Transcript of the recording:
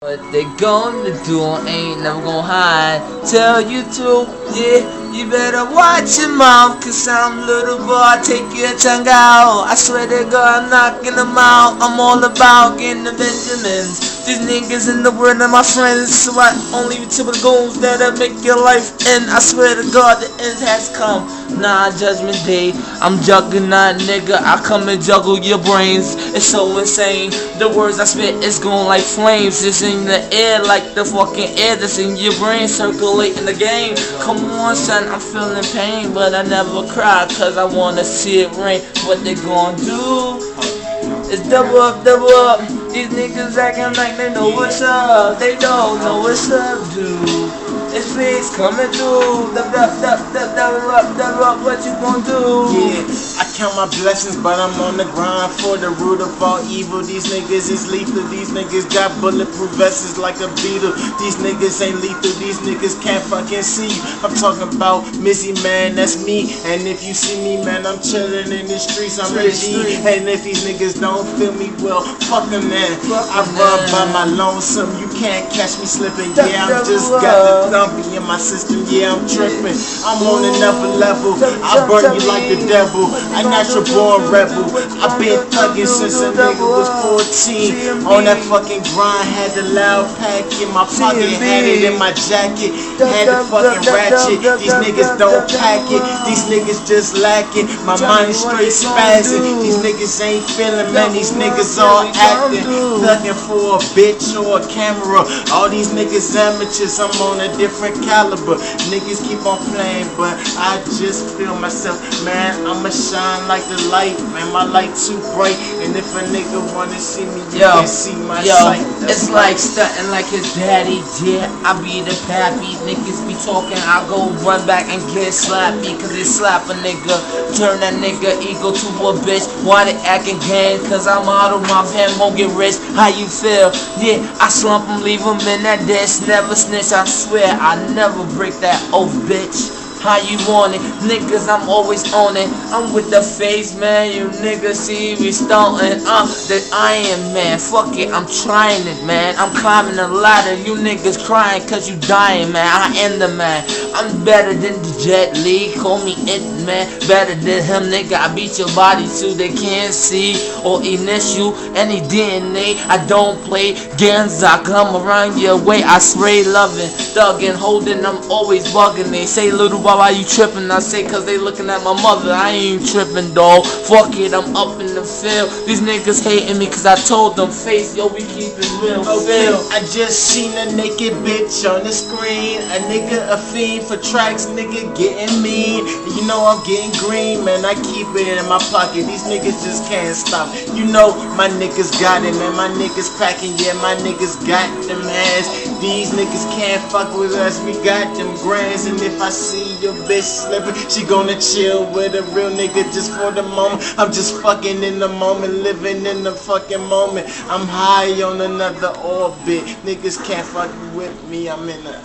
What they gonna do ain't never gonna hide. Tell you to, yeah, you better watch your mouth, cause I'm little boy, take your tongue out. I swear to God, I'm knocking them out. I'm all about getting the Benjamins. These niggas in the world are my friends, so I only to the goals that'll make your life end. I swear to God, the end has come. Nah, judgment day, I'm juggernaut, nigga. I come and juggle your brains. It's so insane. The words I spit is going like flames. It's in the air like the fucking air that's in your brain, circulating the game. Come on, son, I'm feeling pain, but I never cry, cause I wanna see it rain. What they gonna do? It's double up, double up. These niggas acting like they know what's up. They don't know what's up, dude. It's face coming through. Double up, what you gonna do? Yeah, I count my blessings, but I'm on the grind for the root of all evil. These niggas is lethal. These niggas got bulletproof vests like a beetle. These niggas ain't lethal. These niggas can't fucking see you. I'm talking about Missy, man, that's me. And if you see me, man, I'm chilling in the streets. I'm a G. And if these niggas don't feel me, well, fuck them, man. I rub by my lonesome. You can't catch me slipping. Yeah, I'm just got the thumpy in my system. Yeah, I'm tripping. I'm on another level. I burn you like the devil. I natural born rebel. I've been thugging since a nigga was 14. On that fucking grind, had the loud pack in my pocket, had it in my jacket, had the fucking ratchet. These niggas don't pack it. These niggas just lacking. My mind straight spazzing. These niggas ain't feeling, man. These niggas all acting, looking for a bitch or a camera. All these niggas amateurs. I'm on a different caliber. Niggas keep on playing, but I just feel myself, man. I'ma shine like the light, man. My light too bright, and if a nigga wanna see me, you can see my sight. It's like stunting like his daddy did. I be the pappy. Niggas be talking, I go run back and get slappy, cause they slap a nigga, turn that nigga ego to a bitch. Why they acting gang? Cause I'm out of my pen, won't get rich. How you feel? Yeah, I slump him, leave him in that dish. Never snitch, I swear I never break that oath, bitch. How you want it? Niggas, I'm always on it. I'm with the face, man. You niggas see me stunting. I'm the Iron Man. Fuck it, I'm trying it, man. I'm climbing the ladder. You niggas crying cause you dying, man. I am the man. I'm better than the Jet Li. Call me it, man. Better than him, nigga. I beat your body so they can't see or initial any DNA. I don't play games. I come around your way. I spray loving, thugging, holding. I'm always bugging. They say, little why you tripping? I say cause they looking at my mother. I ain't tripping, dawg. Fuck it, I'm up in the field. These niggas hating me cause I told them face, yo, we keep it real. Okay, I just seen a naked bitch on the screen. A nigga a fiend for tracks, nigga getting mean. You know I'm getting green, man. I keep it in my pocket. These niggas just can't stop. You know my niggas got it, man. My niggas packing, yeah, my niggas got them ass. These niggas can't fuck with us. We got them grands, and if I see your bitch slipping, she gonna chill with a real nigga just for the moment. I'm just fucking in the moment, living in the fucking moment. I'm high on another orbit. Niggas can't fuck with me. I'm in a